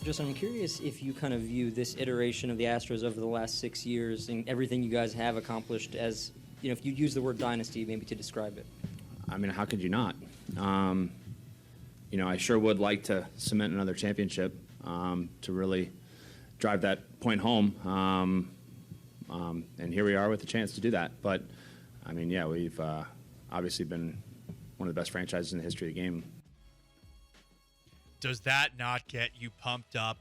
I'm curious if you kind of view this iteration of the Astros over the last 6 years and everything you guys have accomplished as, if you use the word dynasty maybe to describe it. I mean, how could you not? I sure would like to cement another championship to really drive that point home. And here we are with the chance to do that. But, I mean, yeah, we've obviously been one of the best franchises in the history of the game. Does that not get you pumped up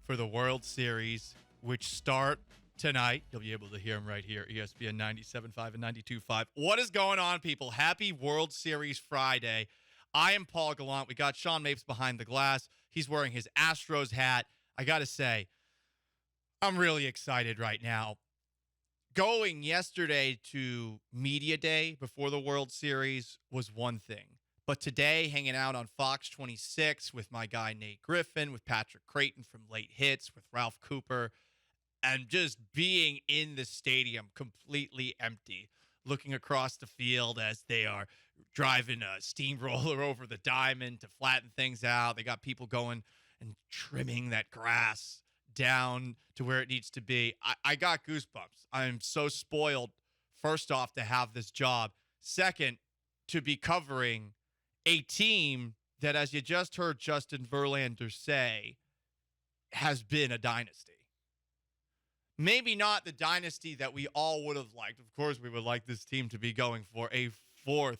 for the World Series, which start tonight? You'll be able to hear them right here, ESPN 97.5 and 92.5. What is going on, people? Happy World Series Friday. I am Paul Gallant. We got Sean Mapes behind the glass. He's wearing his Astros hat. I got to say, I'm really excited right now. Going yesterday to Media Day before the World Series was one thing. But today, hanging out on Fox 26 with my guy Nate Griffin, with Patrick Creighton from Late Hits, with Ralph Cooper, and just being in the stadium completely empty, looking across the field as they are driving a steamroller over the diamond to flatten things out. They got people going and trimming that grass down to where it needs to be. I got goosebumps. I'm so spoiled, first off, to have this job. Second, to be covering a team that, as you just heard Justin Verlander say, has been a dynasty. Maybe not the dynasty that we all would have liked. Of course, we would like this team to be going for a fourth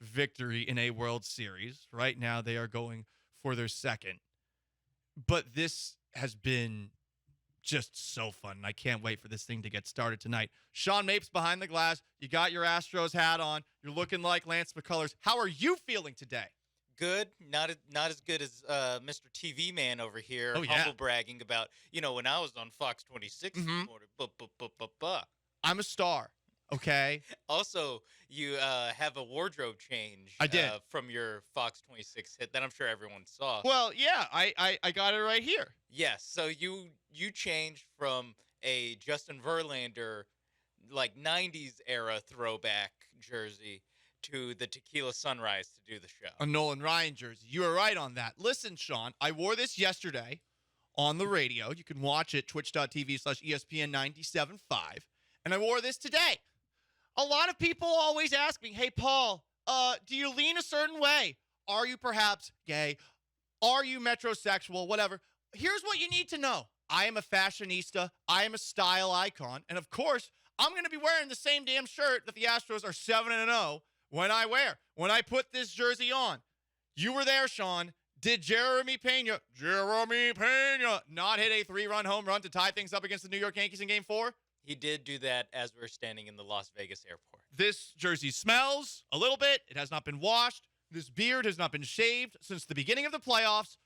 victory in a World Series. Right now, they are going for their second. But this has been just so fun. And I can't wait for this thing to get started tonight. Sean Mapes behind the glass. You got your Astros hat on. You're looking like Lance McCullers. How are you feeling today? Good. Not as good as Mr. TV Man over here. Oh, yeah. Humble bragging about, when I was on Fox 26 this morning. I'm a star, okay? Also, you have a wardrobe change. I did. From your Fox 26 hit that I'm sure everyone saw. Well, yeah, I got it right here. Yes. So you changed from a Justin Verlander, like 90s era throwback jersey to the Tequila Sunrise to do the show. A Nolan Ryan jersey. You were right on that. Listen, Sean, I wore this yesterday on the radio. You can watch it, twitch.tv/ESPN 97.5. And I wore this today. A lot of people always ask me, hey, Paul, do you lean a certain way? Are you perhaps gay? Are you metrosexual? Whatever. Here's what you need to know. I am a fashionista. I am a style icon. And, of course, I'm going to be wearing the same damn shirt that the Astros are 7-0 when I put this jersey on. You were there, Sean. Did Jeremy Pena not hit a 3-run home run to tie things up against the New York Yankees in Game 4? He did do that as we were standing in the Las Vegas airport. This jersey smells a little bit. It has not been washed. This beard has not been shaved since the beginning of the playoffs.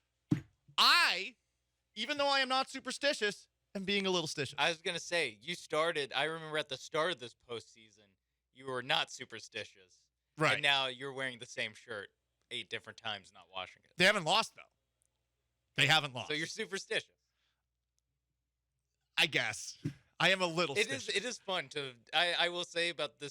Even though I am not superstitious, am being a little stitious. I was going to say, I remember at the start of this postseason, you were not superstitious. Right. And now you're wearing the same shirt 8 different times, not washing it. They haven't lost, though. They haven't lost. So you're superstitious. I guess. I am a little stitious. It is fun to, I will say about the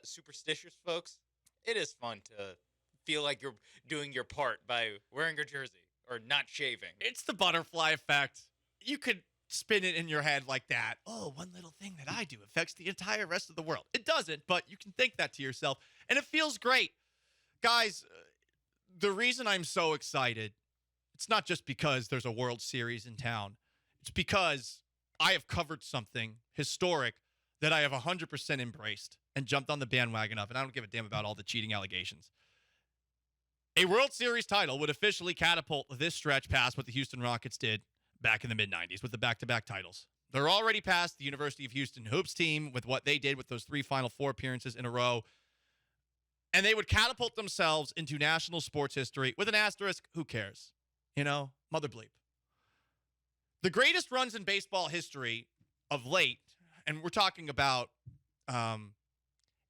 superstitious folks, it is fun to feel like you're doing your part by wearing your jersey or not shaving. It's the butterfly effect. You could spin it in your head like that. Oh, one little thing that I do affects the entire rest of the world. It doesn't, but you can think that to yourself, and it feels great. Guys, the reason I'm so excited, it's not just because there's a World Series in town. It's because I have covered something historic that I have 100% embraced and jumped on the bandwagon of, and I don't give a damn about all the cheating allegations. A World Series title would officially catapult this stretch past what the Houston Rockets did back in the mid-90s with the back-to-back titles. They're already past the University of Houston Hoops team with what they did with those 3 Final Four appearances in a row. And they would catapult themselves into national sports history with an asterisk. Who cares? Mother bleep. The greatest runs in baseball history of late, and we're talking about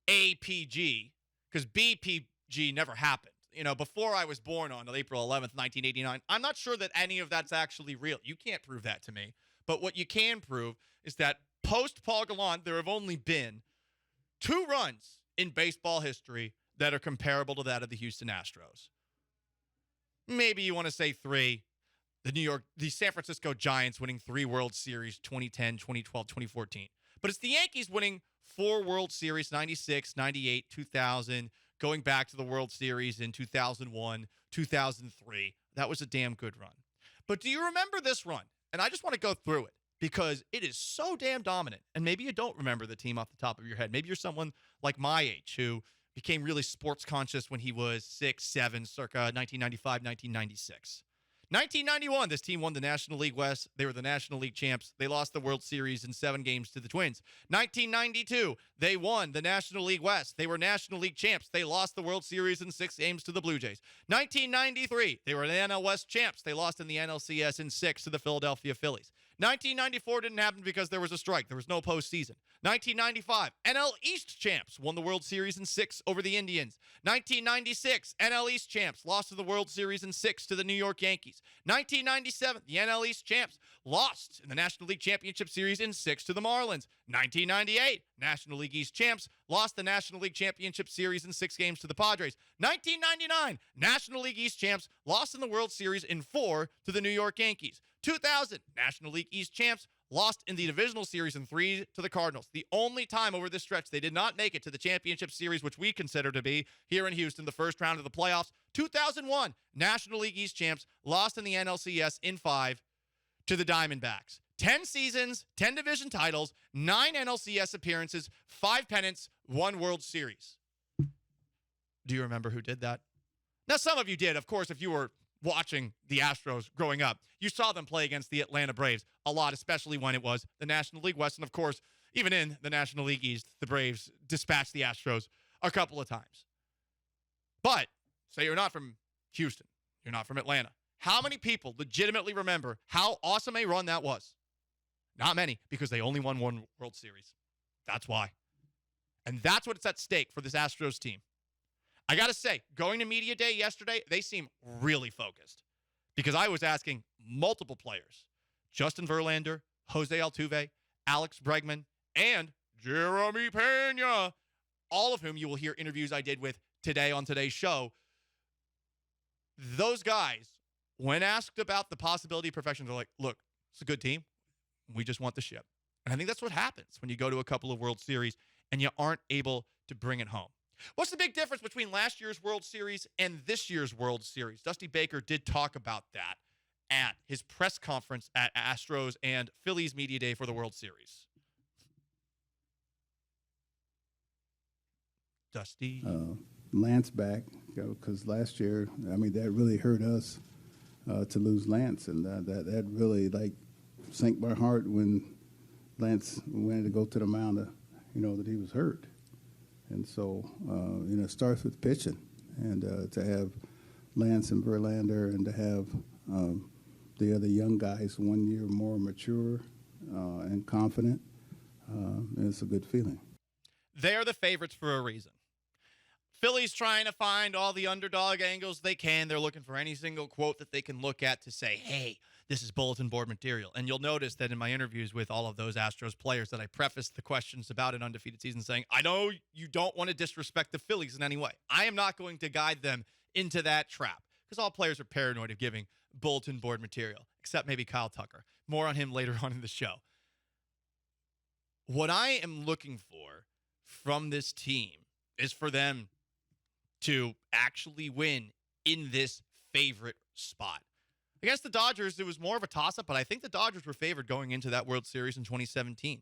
APG, because BPG never happened. Before I was born on April 11th, 1989, I'm not sure that any of that's actually real. You can't prove that to me. But what you can prove is that post-Paul Gallant, there have only been 2 runs in baseball history that are comparable to that of the Houston Astros. Maybe you want to say 3. the San Francisco Giants winning 3 World Series, 2010, 2012, 2014. But it's the Yankees winning 4 World Series, 96, 98, 2000, going back to the World Series in 2001, 2003. That was a damn good run. But do you remember this run? And I just want to go through it because it is so damn dominant. And maybe you don't remember the team off the top of your head. Maybe you're someone like my age who became really sports conscious when he was 6, 7, circa 1995, 1996. 1991, this team won the National League West. They were the National League champs. They lost the World Series in 7 games to the Twins. 1992, they won the National League West. They were National League champs. They lost the World Series in 6 games to the Blue Jays. 1993, they were the NL West champs. They lost in the NLCS in 6 to the Philadelphia Phillies. 1994 didn't happen because there was a strike. There was no postseason. 1995, NL East champs won the World Series in 6 over the Indians. 1996, NL East champs lost to the World Series in 6 to the New York Yankees. 1997, the NL East champs lost in the National League Championship Series in 6 to the Marlins. 1998, National League East champs lost the National League Championship Series in 6 games to the Padres. 1999, National League East champs lost in the World Series in 4 to the New York Yankees. 2000, National League East champs lost in the divisional series in 3 to the Cardinals. The only time over this stretch they did not make it to the championship series, which we consider to be here in Houston, the first round of the playoffs. 2001, National League East champs lost in the NLCS in 5 to the Diamondbacks. 10 seasons, 10 division titles, 9 NLCS appearances, 5 pennants, 1 World Series. Do you remember who did that? Now, some of you did. Of course, if you were watching the Astros growing up, you saw them play against the Atlanta Braves a lot, especially when it was the National League West. And of course, even in the National League East, the Braves dispatched the Astros a couple of times. But say you're not from Houston, you're not from Atlanta. How many people legitimately remember how awesome a run that was? Not many, because they only won 1 World Series. That's why. And that's what's at stake for this Astros team. I got to say, going to Media Day yesterday, they seem really focused because I was asking multiple players, Justin Verlander, Jose Altuve, Alex Bregman, and Jeremy Pena, all of whom you will hear interviews I did with today on today's show. Those guys, when asked about the possibility of perfection, they're like, look, it's a good team. We just want the ship. And I think that's what happens when you go to a couple of World Series and you aren't able to bring it home. What's the big difference between last year's World Series and this year's World Series? Dusty Baker did talk about that at his press conference at Astros and Phillies Media Day for the World Series. Dusty. Lance back, because last year, I mean, that really hurt us to lose Lance, and that really, like, sank my heart when Lance wanted to go to the mound, that he was hurt. And so, it starts with pitching. And to have Lance and Verlander and to have the other young guys 1 year more mature and confident, it's a good feeling. They're the favorites for a reason. Philly's trying to find all the underdog angles they can. They're looking for any single quote that they can look at to say, hey, this is bulletin board material. And you'll notice that in my interviews with all of those Astros players that I prefaced the questions about an undefeated season saying, I know you don't want to disrespect the Phillies in any way. I am not going to guide them into that trap because all players are paranoid of giving bulletin board material, except maybe Kyle Tucker. More on him later on in the show. What I am looking for from this team is for them to actually win in this favorite spot. Against the Dodgers, it was more of a toss-up, but I think the Dodgers were favored going into that World Series in 2017.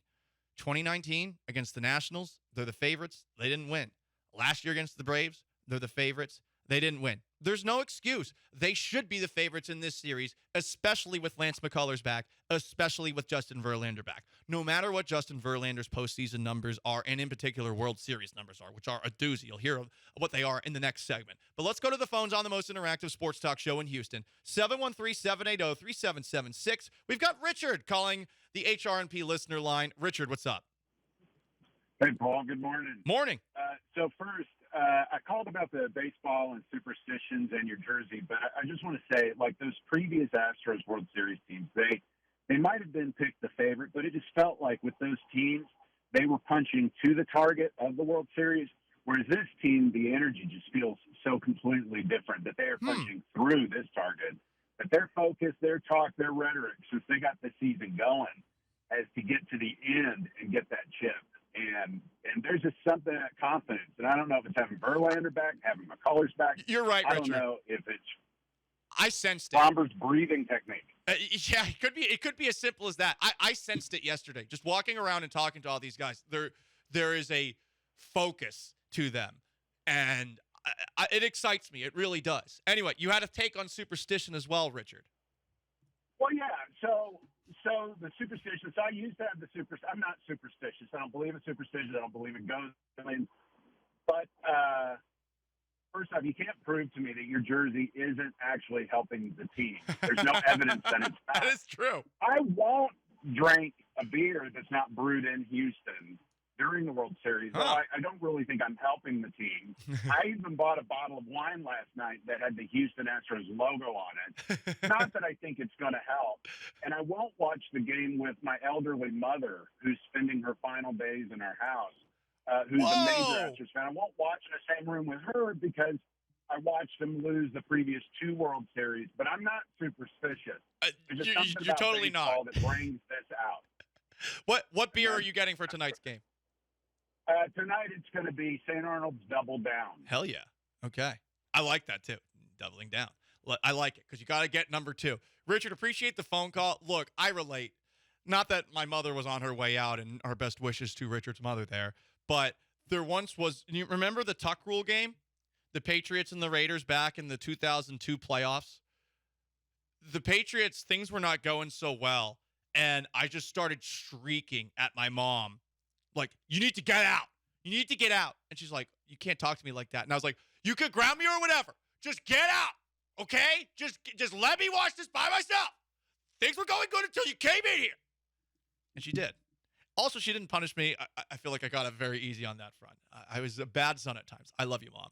2019, against the Nationals, they're the favorites. They didn't win. Last year against the Braves, they're the favorites. They didn't win. There's no excuse. They should be the favorites in this series, especially with Lance McCullers back, especially with Justin Verlander back. No matter what Justin Verlander's postseason numbers are, and in particular World Series numbers are, which are a doozy. You'll hear of what they are in the next segment. But let's go to the phones on the most interactive sports talk show in Houston, 713-780-3776. We've got Richard calling the HRNP listener line. Richard, what's up? Hey, Paul. Good morning. Morning. So first, I called about the baseball and superstitions and your jersey, but I just want to say, like those previous Astros World Series teams, they might have been picked the favorite, but it just felt like with those teams, they were punching to the target of the World Series, whereas this team, the energy just feels so completely different that they are punching through this target, that But their focus, their talk, their rhetoric, since they got the season going, as to get to the end and get that chip. And there's just something, that confidence. And I don't know if it's having Verlander back, having McCullers back. You're right, I Richard. don't know if it's I sensed it. Bomber's breathing technique. Yeah, it could be as simple as that. I sensed it yesterday. Just walking around and talking to all these guys, there is a focus to them, and it excites me. It really does. Anyway, you had a take on superstition as well, Richard. Well, yeah. So the superstition. So I used to have the superstition. I'm not superstitious. I don't believe in superstition. I don't believe in ghosts. But first off, you can't prove to me that your jersey isn't actually helping the team. There's no evidence that it's not. That is true. I won't drink a beer that's not brewed in Houston during the World Series. Huh. So I don't really think I'm helping the team. I even bought a bottle of wine last night that had the Houston Astros logo on it. Not that I think it's going to help. And I won't watch the game with my elderly mother who's spending her final days in our house, who's a major Astros fan. I won't watch in the same room with her because I watched them lose the previous 2 World Series. But I'm not superstitious. There's just something You're about totally baseball not. that brings this out. What beer are you getting for tonight's game? Tonight it's going to be St. Arnold's Double Down. Hell yeah. Okay. I like that too. Doubling down. I like it because you got to get number 2. Richard, appreciate the phone call. Look, I relate. Not that my mother was on her way out, and our best wishes to Richard's mother there, but there once was, you remember the Tuck Rule game? The Patriots and the Raiders back in the 2002 playoffs? The Patriots, things were not going so well, and I just started shrieking at my mom, like, you need to get out. You need to get out. And she's like, you can't talk to me like that. And I was like, you could ground me or whatever. Just get out, okay? Just let me watch this by myself. Things were going good until you came in here. And she did. Also, she didn't punish me. I feel like I got it very easy on that front. I was a bad son at times. I love you, Mom.